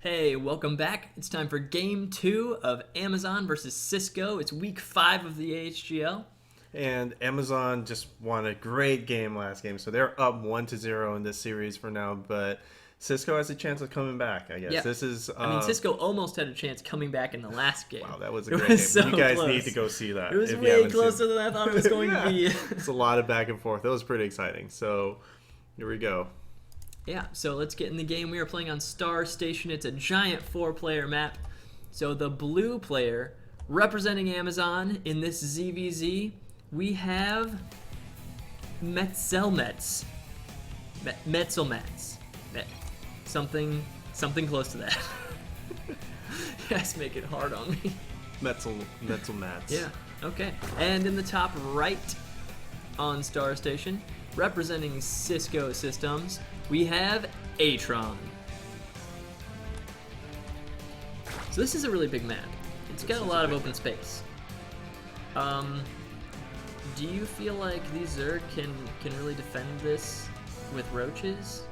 Hey, welcome back. It's time for Game 2 of Amazon versus Cisco. It's Week 5 of the AHGL. And Amazon just won a great game last game, so they're up 1-0 in this series for now. But Cisco has a chance of coming back, I guess. Yeah. This is. I mean, Cisco almost had a chance coming back in the last game. Wow, that was a great game. So you guys close. need to go see that. It was if you way haven't closer seen than I thought it was going to be. It's a lot of back and forth. That was pretty exciting. So here we go. Yeah, so let's get in the game. We are playing on Star Station. It's a giant 4-player map. So the blue player representing Amazon in this ZVZ, we have Metzelmetz. Metzelmetz. Something close to that. You guys make it hard on me. Metzelmetz. Yeah, okay. And in the top right on Star Station, representing Cisco Systems, we have Atron. So this is a really big map. It's got a lot of open space. Do you feel like these Zerg can really defend this with roaches?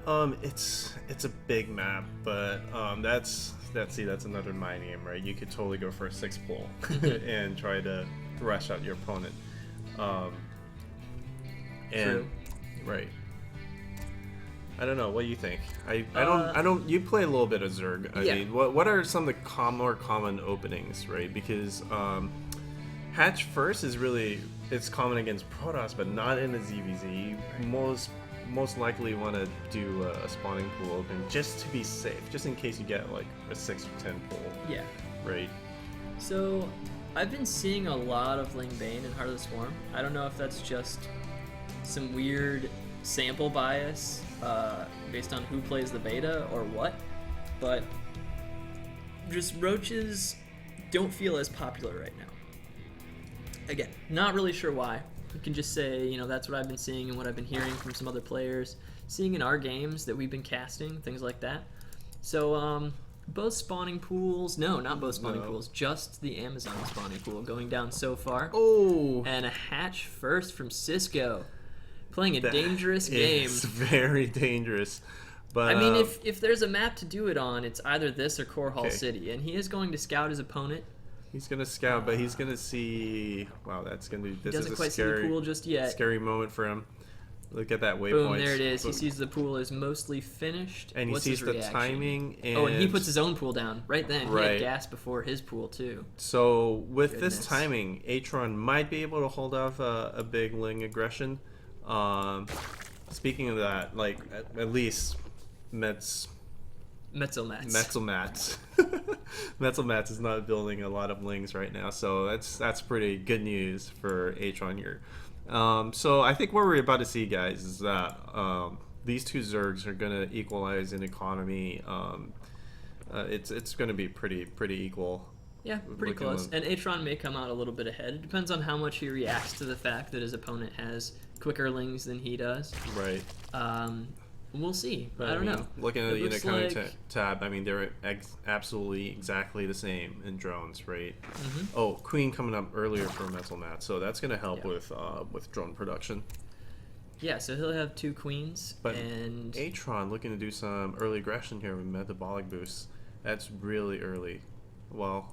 It's a big map, but that's another mind game, right? You could totally go for a 6 pull and try to rush out your opponent. True. Right. I don't know. What do you think? I don't. You play a little bit of Zerg. I mean, what are some of the more common openings, right? Because Hatch first is it's common against Protoss, but not in a ZVZ. Most likely want to do a spawning pool open just to be safe, just in case you get like a 6 or 10 pull. Yeah. Right. So I've been seeing a lot of Ling Bane and Heart of the Swarm. I don't know if that's just some weird sample bias based on who plays the beta or what, but just roaches don't feel as popular right now. Again, not really sure why. You can just say, that's what I've been seeing and what I've been hearing from some other players, seeing in our games that we've been casting, things like that. So both spawning pools, not both spawning pools, just the Amazon spawning pool going down so far. Oh, and a hatch first from Cisco. Playing a dangerous game. It's very dangerous. But I mean, if there's a map to do it on, it's either this or Core Hall City, and he is going to scout his opponent. He's gonna scout, but he's gonna see. Wow, this is a quite see the pool just yet. Scary moment for him. Look at that waypoint. Boom, there it is. He sees the pool is mostly finished. And he sees the timing. And he puts his own pool down right then. He had gas before his pool too. So with this timing, Atron might be able to hold off a big Ling aggression. Speaking of that, like at least Metzelmetz Metzelmetz is not building a lot of Lings right now, so that's pretty good news for Atron here. So I think what we're about to see, guys, is that these two Zergs are going to equalize in economy. It's going to be pretty equal. Yeah, pretty close. And Atron may come out a little bit ahead. It depends on how much he reacts to the fact that his opponent has quicker Lings than he does. Right. We'll see. But I don't know. Looking at the unit counting tab, I mean, they're absolutely exactly the same in drones, right? Mm-hmm. Oh, Queen coming up earlier for Metzelmetz, so that's going to help with drone production. Yeah, so he'll have 2 Queens. But and Atron looking to do some early aggression here with metabolic boosts. That's really early. Well,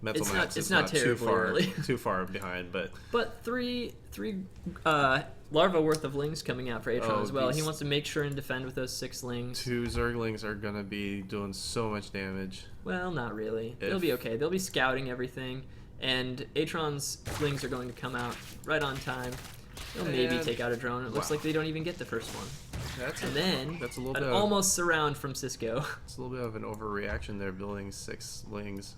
Metzelmetz is not too far behind, but three larva worth of Lings coming out for Atron as well. He wants to make sure and defend with those 6 Lings. 2 Zerglings are gonna be doing so much damage. Well, not really. They'll be okay. They'll be scouting everything, and Atron's Lings are going to come out right on time. They'll maybe take out a drone. It looks like they don't even get the first one. That's a little bit almost surround from Cisco. It's a little bit of an overreaction there, building 6 Lings.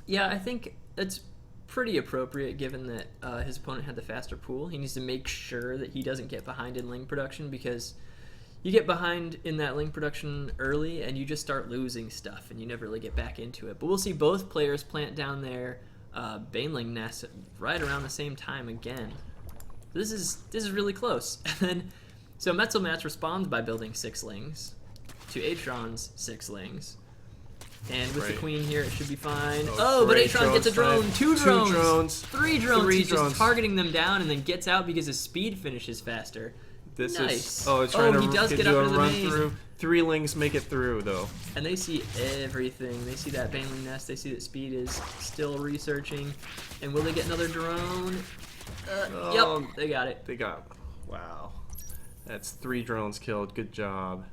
Yeah, I think it's pretty appropriate given that his opponent had the faster pool. He needs to make sure that he doesn't get behind in Ling production, because you get behind in that Ling production early and you just start losing stuff and you never really get back into it. But we'll see both players plant down their Baneling nest right around the same time again. This is really close. And then so Metzelmetz responds by building 6 Lings to Atron's 6 Lings. And with the Queen here, it should be fine. But Atron gets a drone. 2 drones. 3 drones. He's just targeting them down and then gets out because his speed finishes faster. This Nice. is... Oh, it's trying to he does get get you up a into the run main. through. 3 lings make it through, though. And they see everything. They see that Baneling nest. They see that Speed is still researching. And will they get another drone? Yep, they got it. They got... Wow. That's 3 drones killed. Good job.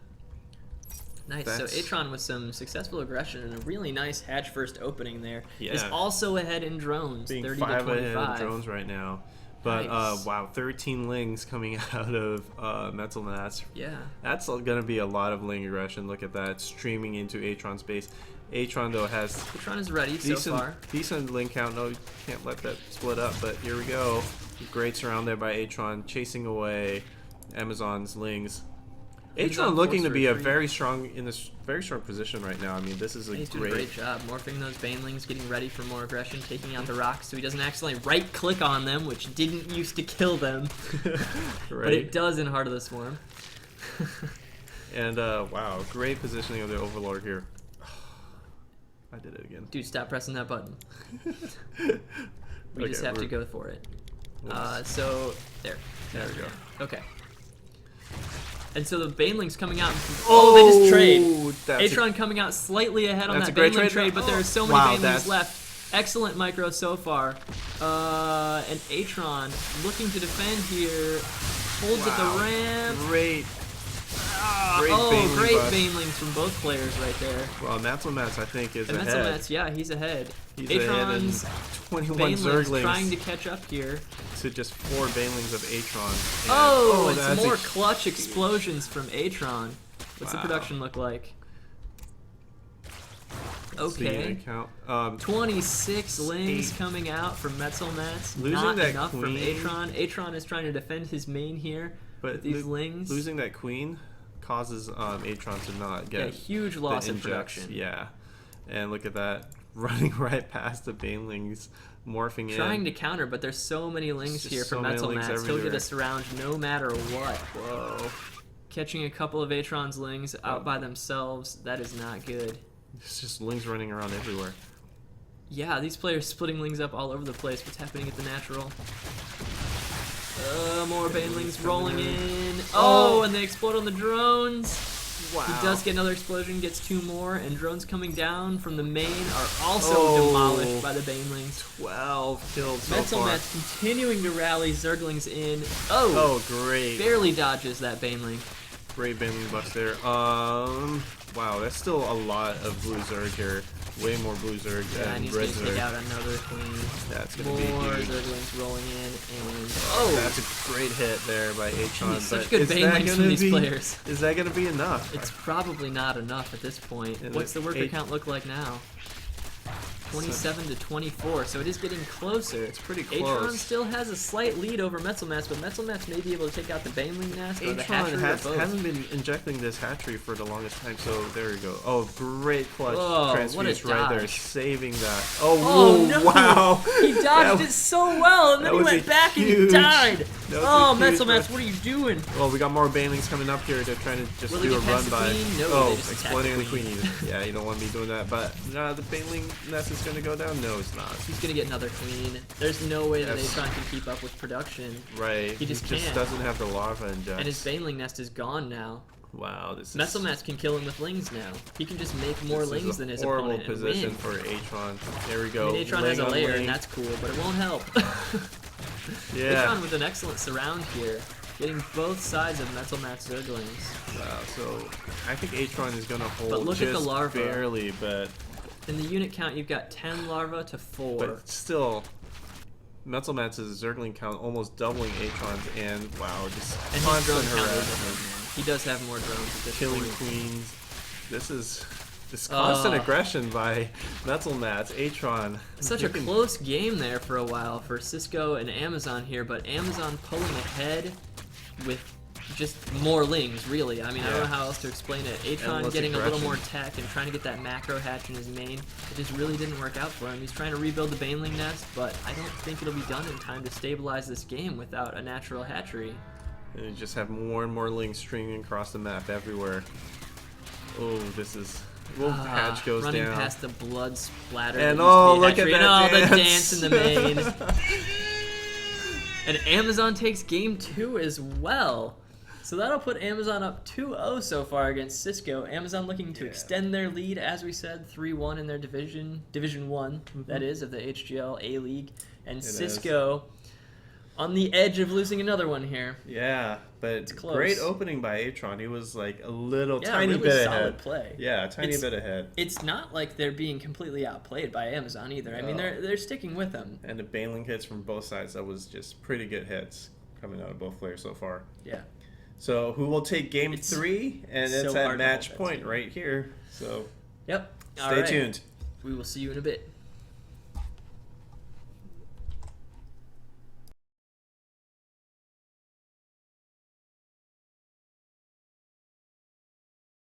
Nice. So Atron with some successful aggression and a really nice hatch first opening there. Yeah. Is also ahead in drones, Being 30 5 to 25. ahead in drones right now. But Nice. wow, 13 lings coming out of Metal Mats. Yeah. That's going to be a lot of ling aggression. Look at that, streaming into Atron's base. Atron though has Atron is ready so far. Decent ling count. No, you can't let that split up. But here we go. Great surround there by Atron, chasing away Amazon's lings. Atron looking to be very strong position right now. I mean, this is He's doing a great job morphing those Banelings, getting ready for more aggression, taking out the rocks so he doesn't accidentally right-click on them, which didn't used to kill them, but it does in Heart of the Swarm. And wow, great positioning of the Overlord here. I did it again. Dude, stop pressing that button. We just have to go for it. So there we go. Okay. And so the Baneling's coming out. They just trade. Atron coming out slightly ahead on that Baneling trade, but there are so many Banelings left. Excellent micro so far. And Atron looking to defend here. Holds at the ramp. Great Great Banelings from both players right there. Well, Mats I think is ahead. Mats, yeah, he's ahead. He's Atron's ahead in 21 Banelings Zerglings trying to catch up here. to just 4 Banelings of Atron. And, that's it's more clutch explosions from Atron. What's the production look like? Okay. 26 lings coming out from Metzelmats. Not enough from Atron. Atron is trying to defend his main here. But these lings. Losing that queen causes Atron to not get a huge loss in production. Yeah. And look at that. Running right past the Banelings, morphing in. Trying to counter, but there's so many lings here from Metzelmats. He'll get a surround no matter what. Whoa. Catching a couple of Atron's lings out by themselves. That is not good. It's just lings running around everywhere. Yeah, these players splitting lings up all over the place. What's happening at the natural? More Banelings rolling in. And they explode on the drones. Wow. He does get another explosion, gets 2 more, and drones coming down from the main are also demolished by the Banelings. 12 killed so far. Metzelmats continuing to rally Zerglings in. Great. Barely dodges that Baneling. Great Baneling bucks there. Wow, that's still a lot of blue Zerg here. Way more blue Zerg than red Zerg. Take out another queen. That's gonna be more huge. Zerglings rolling in, and that's a great hit there by Atron. Such good Banelings from these players. Is that gonna be enough? It's probably not enough at this point. What's the worker count look like now? 27 to 24, so it is getting closer. It's pretty close. Atron still has a slight lead over Metzelmats, but Metzelmats may be able to take out the Baneling nest or the hatchery or both. Hasn't been injecting this hatchery for the longest time, so there we go. Great clutch transfuse right there, saving that. No. Wow! He dodged it so well, and then he went back and he died. Metzelmats, what are you doing? Well, we got more Banelings coming up here to try to just do a run by. Exploding on the queen. Yeah, you don't want to be doing that, but the Baneling nest is going to go down? No, it's not. He's going to get another queen. There's no way that Atron can keep up with production. Right. He just can't. Doesn't have the larva inject. And his Baneling nest is gone now. Wow, this is... Metzelmats can kill him with lings now. He can just make more lings than his opponent and position win. for Atron. There we go. I mean, Atron has a layer, and that's cool, but it won't help. Atron with an excellent surround here. Getting both sides of Metzelmats Zerglings. Wow, so I think Atron is going to hold but look just at the larva. Barely, but... In the unit count, you've got 10 larvae to 4. But still, Metzelmats' Zergling count almost doubling Atron's, and wow, just constant harassment. He does have more drones at this Killing point. queens. This is this constant aggression by Metzelmats, Atron. Such a close game there for a while for Cisco and Amazon here, but Amazon pulling ahead with just more lings, really. I mean, I don't know how else to explain it. Atron getting a little more tech and trying to get that macro hatch in his main. It just really didn't work out for him. He's trying to rebuild the Baneling nest, but I don't think it'll be done in time to stabilize this game without a natural hatchery. And you just have more and more lings streaming across the map everywhere. Oh, this is... hatch goes running down. Past the blood splatter. And look at that dance. The dance in the main. And Amazon takes game 2 as well. So that'll put Amazon up 2-0 so far against Cisco. Amazon looking to extend their lead, as we said, 3-1 in their Division 1, that is, of the AHGL A-League. And Cisco on the edge of losing another one here. Yeah, but it's close. Great opening by Atron. He was like a little tiny really bit solid ahead. Play. Yeah, a tiny bit ahead. It's not like they're being completely outplayed by Amazon either. No. I mean, they're sticking with them. And the bailing hits from both sides, that was just pretty good hits coming out of both players so far. Yeah. So who will take game 3? And it's at match point right here. So yep. Stay tuned. We will see you in a bit.